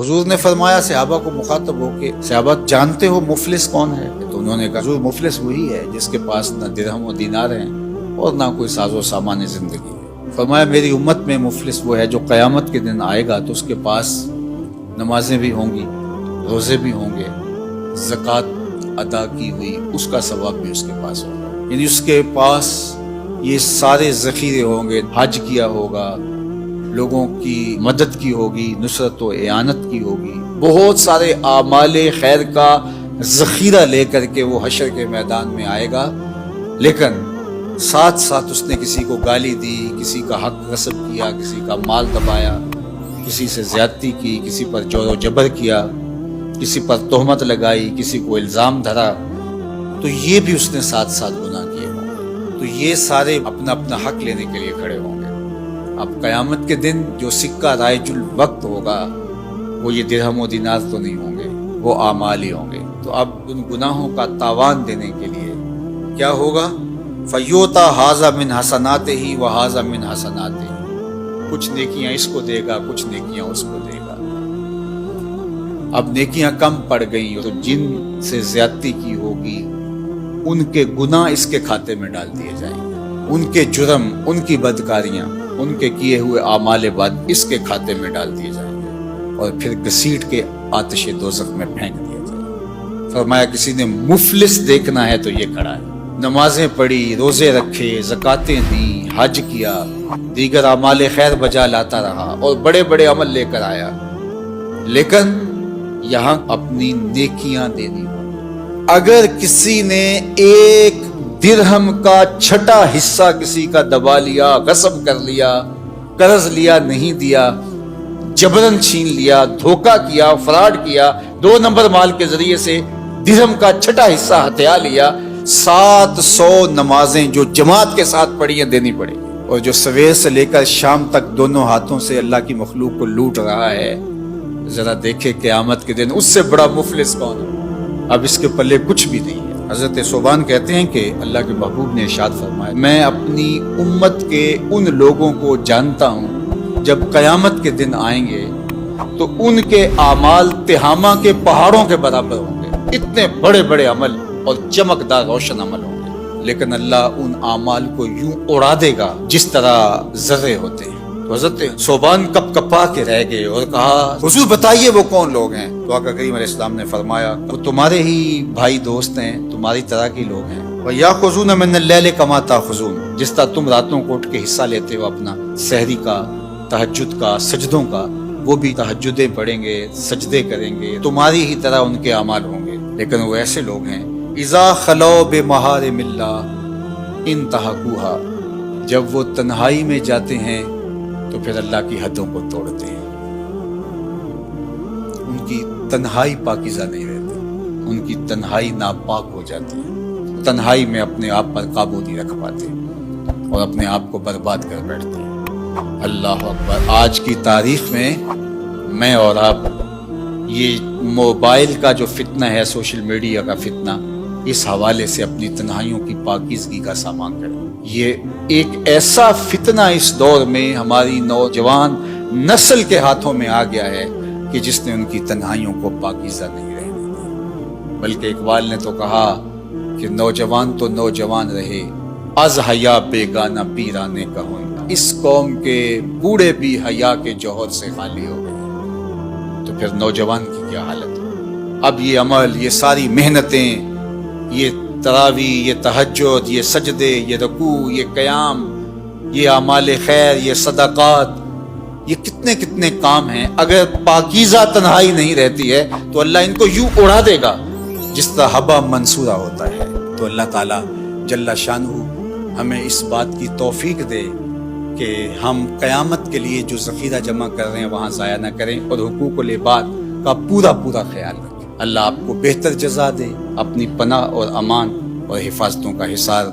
हुजूर ने फरमाया सहाबा को मुखातब होके, सहाबा जानते हो मुफलिस कौन है? तो उन्होंने कहा हुजूर मुफलिस वही है जिसके पास ना दिरहम व दीनार हैं और ना कोई साजो सामान जिंदगी है। फरमाया मेरी उम्मत में मुफलिस वो है जो क़यामत के दिन आएगा तो उसके पास नमाजें भी होंगी, रोज़े भी होंगे, ज़कात अदा की हुई उसका सवाब भी उसके पास होगा, यानी उसके पास ये सारे ज़ख़ीरे होंगे, हज किया होगा, लोगों की मदद की होगी, नुसरत व इआनत की होगी, बहुत सारे आमाले खैर का ज़ख़ीरा लेकर के वो हशर के मैदान में आएगा। लेकिन साथ साथ उसने किसी को गाली दी, किसी का हक गस्ब किया, किसी का माल दबाया, किसी से ज़्यादती की, किसी पर जोर जबर किया, किसी पर तोहमत लगाई, किसी को इल्ज़ाम धरा, तो ये भी उसने साथ साथ गुनाह किए होंगे। तो ये सारे अपना अपना हक लेने के लिए खड़े होंगे। अब क़यामत के दिन जो सिक्का राइजुल वक्त होगा वो ये दिरहम व दीनार तो नहीं होंगे, वो आमाल ही होंगे। तो अब उन गुनाहों का तावान देने के लिए क्या होगा? फ़योता हाज़ा मिन हसनाते ही व हाज़ा मिन हसनाते ही, कुछ नेकियां इसको देगा, कुछ नेकियां उसको देगा। अब नेकियां कम पड़ गई तो जिन से ज्यादती की होगी उनके गुनाह इसके खाते में डाल दिए जाएंगे, उनके जुर्म, उनकी बदकारियां, उनके किए हुए आमाले बद इसके खाते में डाल दिए जाएंगे और फिर घसीट के आतिश दोज़ख में फेंक दिया जाएगा। फरमाया किसी ने मुफलिस देखना है तो ये खड़ा है, नमाजें पढ़ी, रोजे रखे, ज़कातें दी, हज किया, दीगर आमाले खैर बजा लाता रहा और बड़े बड़े अमल लेकर आया, लेकिन यहाँ अपनी नेकियां देनी। अगर किसी ने एक दिरहम का छठा हिस्सा किसी का दबा लिया, गस्ब कर लिया, कर्ज लिया, नहीं दिया, जबरन छीन लिया, धोखा किया, फ्रॉड किया, 2 नंबर माल के जरिए से दिरहम का छठा हिस्सा हथिया लिया, 700 नमाजें जो जमात के साथ पढ़ी हैं देनी पड़ेगी। और जो सवेर से लेकर शाम तक दोनों हाथों से अल्लाह की मखलूक को लूट रहा है, जरा देखे क़यामत के दिन उससे बड़ा मुफलिस कौन है? अब इसके पल्ले कुछ भी नहीं है। हजरत सोबान कहते हैं कि अल्लाह के महबूब ने इरशाद फरमाया, मैं अपनी उम्मत के उन लोगों को जानता हूँ जब क़यामत के दिन आएंगे तो उनके आमाल तिहामा के पहाड़ों के बराबर होंगे, इतने बड़े बड़े अमल और चमकदार रोशन अमल होंगे, लेकिन अल्लाह उन आमाल को यूं उड़ा देगा जिस तरह जर्रे होते हैं। तो हज़रत सोबान कपकपा के रह गए और कहा हुजूर बताइए वो कौन लोग हैं? तो आका करीम अलैहिस्सलाम ने फरमाया वो तुम्हारे ही भाई दोस्त हैं, तुम्हारी तरह के लोग हैं। व याखुज़ून मिनल लैल कमा ताखुज़ून, जिस तरह तुम रातों को उठ के हिस्सा लेते हो अपना सहरी का, तहज्जुद का, सजदों का, वो भी तहज्जुदें पढ़ेंगे, सजदे करेंगे, तुम्हारी ही तरह उनके अमाल होंगे। लेकिन वो ऐसे लोग हैं इज़ा खलो बेमहारिमिल्लाह इंतहकूहा, जब वो तन्हाई में जाते हैं तो फिर अल्लाह की हदों को तोड़ते हैं। उनकी तन्हाई पाकीज़ा नहीं रहती, उनकी तन्हाई नापाक हो जाती है, तन्हाई में अपने आप पर काबू नहीं रख पाते और अपने आप को बर्बाद कर बैठते हैं। अल्लाह अकबर। आज की तारीख में मैं और आप ये मोबाइल का जो फितना है, सोशल मीडिया का फितना, इस हवाले से अपनी तन्हाइयों की पाकीज़गी का सामान करें। ये एक ऐसा फितना इस दौर में हमारी नौजवान नस्ल के हाथों में आ गया है कि जिसने उनकी तन्हाइयों को पाकीज़ा नहीं रहने दिया। बल्कि इकबाल ने तो कहा कि नौजवान तो नौजवान रहे, अज हया बेगाना पीराने का होना, इस कौम के बूढ़े भी हया के जौहर से खाली हो गए। तो फिर नौजवान की क्या हालत है? अब ये अमल, ये सारी मेहनतें, ये तरावी, ये तहज्जुद, ये सजदे, ये रुकू, ये क़याम, ये आमाल खैर, ये सदक़ात, ये कितने कितने काम हैं, अगर पाकीज़ा तन्हाई नहीं रहती है तो अल्लाह इनको यूं उड़ा देगा जिस तरह हवा मंसूरा होता है। तो अल्लाह ताला जल्ला शानहू हमें इस बात की तौफीक दे कि हम क़यामत के लिए जो ज़ख़ीरा जमा कर रहे हैं वहाँ ज़ाया न करें और हुकूकुल इबाद का पूरा पूरा ख्याल रखें। अल्लाह आपको बेहतर जज़ा दे, अपनी पनाह और अमान और हिफाजतों का हिसार